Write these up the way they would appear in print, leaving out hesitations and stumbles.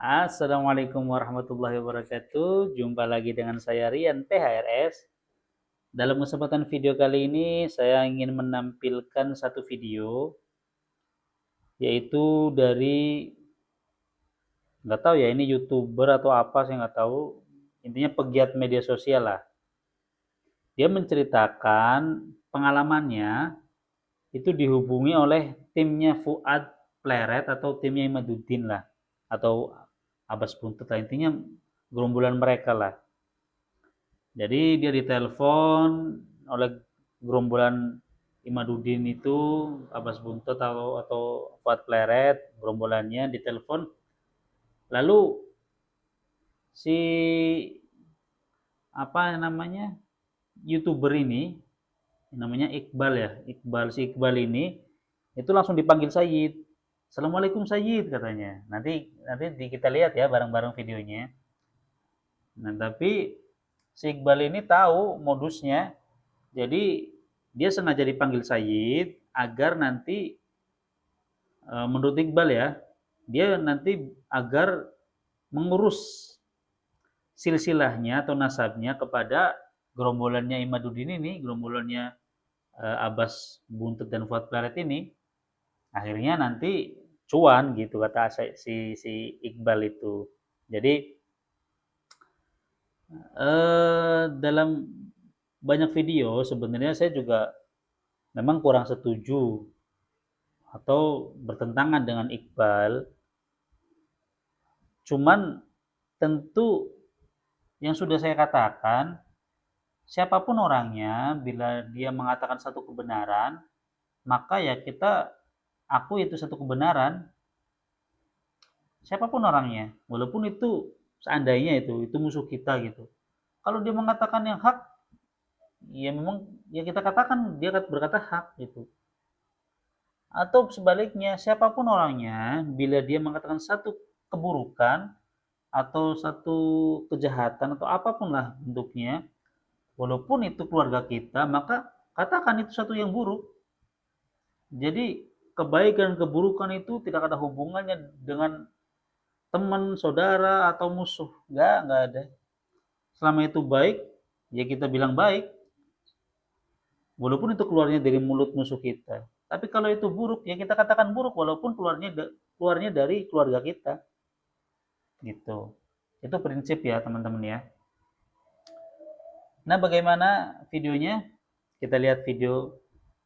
Assalamualaikum warahmatullahi wabarakatuh. Jumpa lagi dengan saya Rian PHRS. Dalam kesempatan video kali ini saya ingin menampilkan satu video, yaitu dari nggak tahu ya ini YouTuber atau apa, saya nggak tahu. Intinya pegiat media sosial lah. Dia menceritakan pengalamannya itu dihubungi oleh timnya Fuad Pleret atau timnya Imaduddin lah, atau Abbas Buntut lah, intinya gerombolan mereka lah. Jadi dia ditelepon oleh gerombolan Imaduddin itu, Abbas Buntut atau Fuad Pleret, gerombolannya ditelepon. Lalu si apa namanya YouTuber ini, namanya Iqbal ya, Iqbal ini itu langsung dipanggil Sayyid. Assalamualaikum Sayyid katanya. Nanti kita lihat ya bareng-bareng videonya. Nah, tapi si Iqbal ini tahu modusnya. Jadi dia sengaja dipanggil Sayyid agar nanti menurut Iqbal ya, dia nanti agar mengurus silsilahnya atau nasabnya kepada gerombolannya Imaduddin ini, gerombolannya Abbas Buntut dan Fuad Pleret ini. Akhirnya nanti cuan gitu kata si Iqbal itu. Jadi dalam banyak video sebenarnya saya juga memang kurang setuju atau bertentangan dengan Iqbal. Cuman tentu yang sudah saya katakan, siapapun orangnya, bila dia mengatakan satu kebenaran, maka ya kita aku itu satu kebenaran, siapapun orangnya, walaupun itu seandainya itu musuh kita gitu. Kalau dia mengatakan yang hak, ya memang ya kita katakan dia berkata hak gitu. Atau sebaliknya, siapapun orangnya, bila dia mengatakan satu keburukan atau satu kejahatan atau apapun lah bentuknya, walaupun itu keluarga kita, maka katakan itu satu yang buruk. Jadi kebaikan keburukan itu tidak ada hubungannya dengan teman, saudara, atau musuh. Nggak ada. Selama itu baik, ya kita bilang baik. Walaupun itu keluarnya dari mulut musuh kita. Tapi kalau itu buruk, ya kita katakan buruk walaupun keluarnya dari keluarga kita. Gitu. Itu prinsip ya teman-teman ya. Nah, bagaimana videonya? Kita lihat video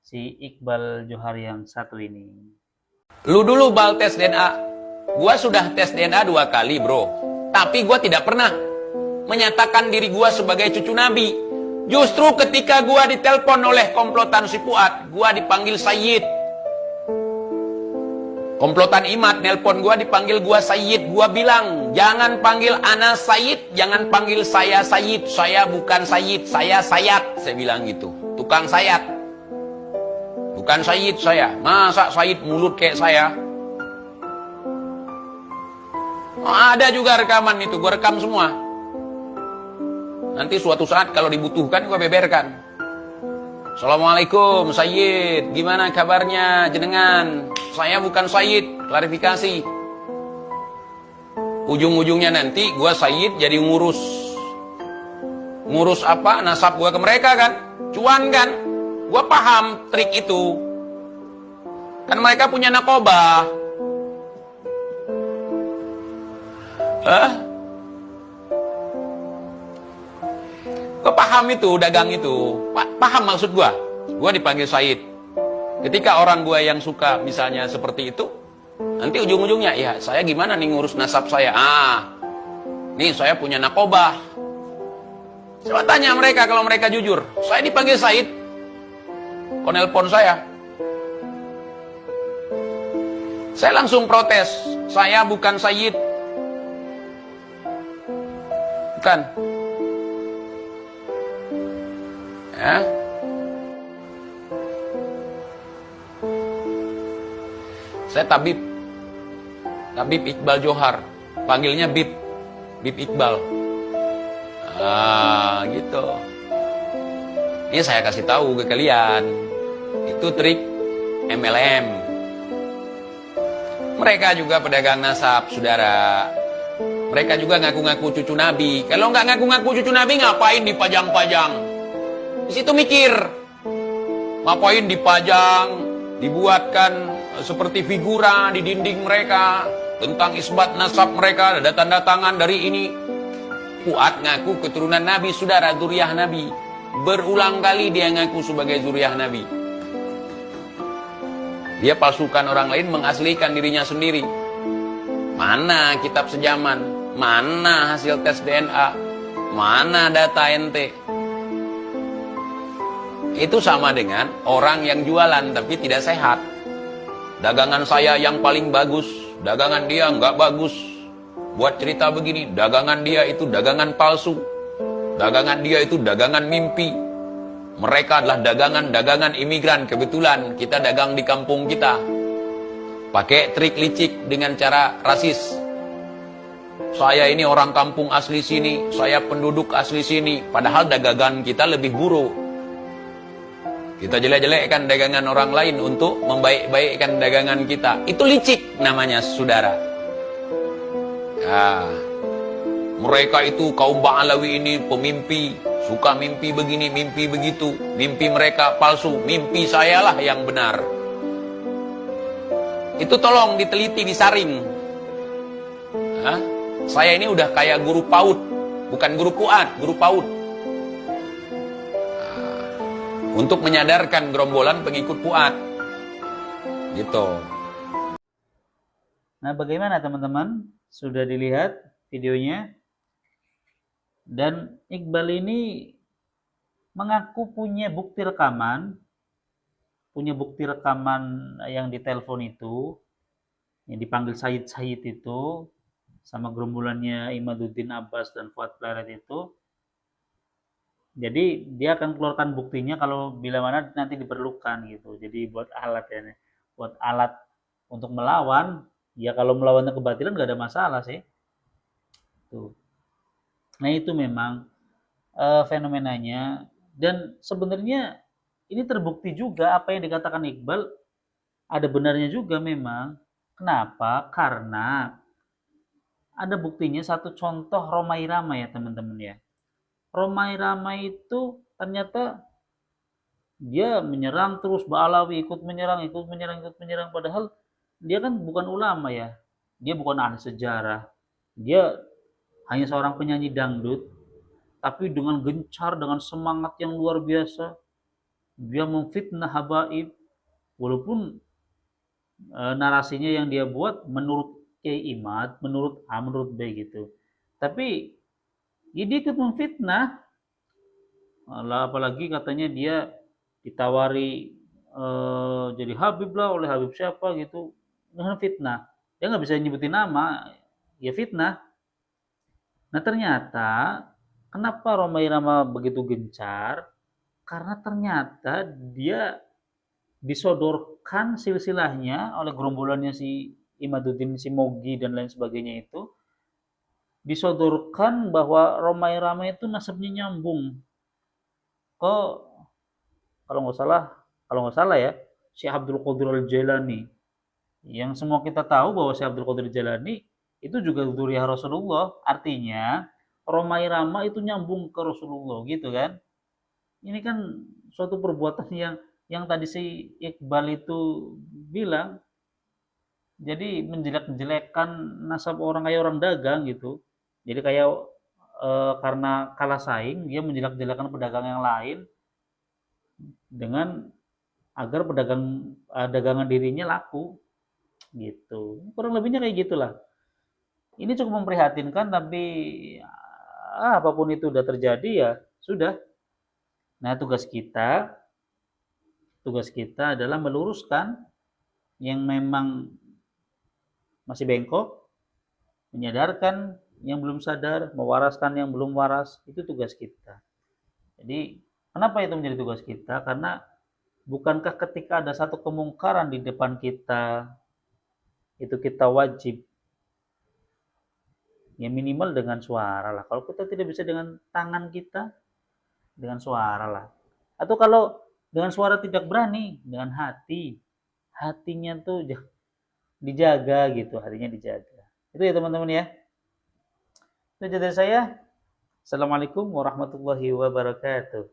si Iqbal Johar yang satu ini. Lu dulu bal tes DNA. Gua sudah tes DNA 2 kali, bro. Tapi gua tidak pernah menyatakan diri gua sebagai cucu Nabi. Justru ketika gua ditelepon oleh komplotan si Fuad, gua dipanggil Sayyid. Komplotan Imad nelpon gua, dipanggil gua Sayyid. Gua bilang, jangan panggil ana Sayyid, jangan panggil saya Sayyid. Saya bukan Sayyid, saya Sayat. Saya bilang gitu. Tukang sayat. Bukan Sayyid saya. Masa Sayyid mulut kayak saya? Ada juga rekaman itu, gue rekam semua. Nanti suatu saat kalau dibutuhkan gue beberkan. Assalamualaikum Sayyid, gimana kabarnya jenengan? Saya bukan Sayyid, klarifikasi. Ujung-ujungnya nanti gue Sayyid jadi ngurus. Ngurus apa? Nasab gue ke mereka kan? Cuan kan? Gue paham trik itu. Kan mereka punya narkoba. Gue paham itu, dagang itu. Paham maksud gue. Gue dipanggil Said. Ketika orang gue yang suka misalnya seperti itu, nanti ujung-ujungnya, ya saya gimana nih ngurus nasab saya? Nih saya punya narkoba. Coba tanya mereka kalau mereka jujur. Saya dipanggil Said. Kok nelpon saya? Saya langsung protes. Saya bukan Sayyid. Bukan. Ya. Saya Tabib. Tabib Iqbal Johar. Panggilnya Bib. Bib Iqbal. Gitu. Ini saya kasih tahu ke kalian. Itu trik MLM. Mereka juga pedagang nasab, saudara. Mereka juga ngaku-ngaku cucu Nabi. Kalau nggak ngaku-ngaku cucu Nabi, ngapain dipajang-pajang? Di situ mikir, ngapain dipajang, dibuatkan seperti figura di dinding mereka tentang isbat nasab mereka, ada tanda tangan dari ini. Fuad ngaku keturunan Nabi, saudara, zuriyah Nabi. Berulang kali dia ngaku sebagai zuriyah Nabi. Dia palsukan orang lain, mengaslikan dirinya sendiri. Mana kitab sejaman? Mana hasil tes DNA? Mana data ente? Itu sama dengan orang yang jualan tapi tidak sehat. Dagangan saya yang paling bagus, dagangan dia nggak bagus. Buat cerita begini, dagangan dia itu dagangan palsu. Dagangan dia itu dagangan mimpi. Mereka adalah dagangan imigran. Kebetulan kita dagang di kampung kita. Pakai trik licik dengan cara rasis. Saya ini orang kampung asli sini, saya penduduk asli sini. Padahal dagangan kita lebih buruk. Kita jelek-jelekkan dagangan orang lain untuk membaik-baikkan dagangan kita. Itu licik namanya, saudara. Ya, mereka itu kaum Ba'alawi ini pemimpi. Suka mimpi begini, mimpi begitu. Mimpi mereka palsu, mimpi sayalah yang benar. Itu tolong diteliti, disaring. Hah? Saya ini udah kayak guru PAUD, bukan guru PUAD, guru PAUD. Untuk menyadarkan gerombolan pengikut PUAD. Gitu. Nah, bagaimana teman-teman? Sudah dilihat videonya? Dan Iqbal ini mengaku punya bukti rekaman yang ditelepon itu, yang dipanggil Sayyid itu, sama gerombolannya Imaduddin Abbas dan Fuad Pleret itu. Jadi dia akan keluarkan buktinya kalau bila mana nanti diperlukan gitu. Jadi buat alat untuk melawan. Ya kalau melawannya kebatilan nggak ada masalah sih. Tuh. Nah itu memang fenomenanya. Dan sebenarnya ini terbukti juga apa yang dikatakan Iqbal ada benarnya juga memang. Kenapa? Karena ada buktinya, satu contoh Romai Rama ya teman-teman ya. Romai Rama itu ternyata dia menyerang terus Ba'alawi, ikut menyerang. Padahal dia kan bukan ulama ya. Dia bukan ahli sejarah. Dia hanya seorang penyanyi dangdut. Tapi dengan gencar, dengan semangat yang luar biasa. Dia memfitnah habaib. Walaupun narasinya yang dia buat menurut Kiai Imad, menurut A, menurut B gitu. Tapi ya dia ikut memfitnah. Apalagi katanya dia ditawari jadi Habib lah oleh Habib siapa gitu. Dengan fitnah. Dia nggak bisa nyebutin nama, ya fitnah. Nah ternyata kenapa Romai Rama begitu gencar? Karena ternyata dia disodorkan silsilahnya oleh gerombolannya si Imaduddin Simogi dan lain sebagainya itu, disodorkan bahwa Romai Rama itu nasabnya nyambung ke kalau nggak salah ya si Abdul Qadir Al-Jailani, yang semua kita tahu bahwa si Abdul Qadir Al-Jailani itu juga dzurriyyah Rasulullah. Artinya Romai Rama itu nyambung ke Rasulullah gitu kan. Ini kan suatu perbuatan yang tadi si Iqbal itu bilang, jadi menjelek-jelekkan nasab orang kayak orang dagang gitu. Jadi kayak karena kalah saing dia menjelek-jelekkan pedagang yang lain dengan agar dagangan dirinya laku gitu. Kurang lebihnya kayak gitulah. Ini cukup memprihatinkan, tapi apapun itu udah terjadi ya sudah. Nah tugas kita adalah meluruskan yang memang masih bengkok, menyadarkan yang belum sadar, mewaraskan yang belum waras. Itu tugas kita. Jadi kenapa itu menjadi tugas kita? Karena bukankah ketika ada satu kemungkaran di depan kita, itu kita wajib ya minimal dengan suara lah. Kalau kita tidak bisa dengan tangan kita, dengan suara lah. Atau kalau dengan suara tidak berani, dengan hati. Hatinya tuh dijaga gitu, hatinya dijaga. Itu ya teman-teman ya. Itu aja dari saya. Assalamualaikum warahmatullahi wabarakatuh.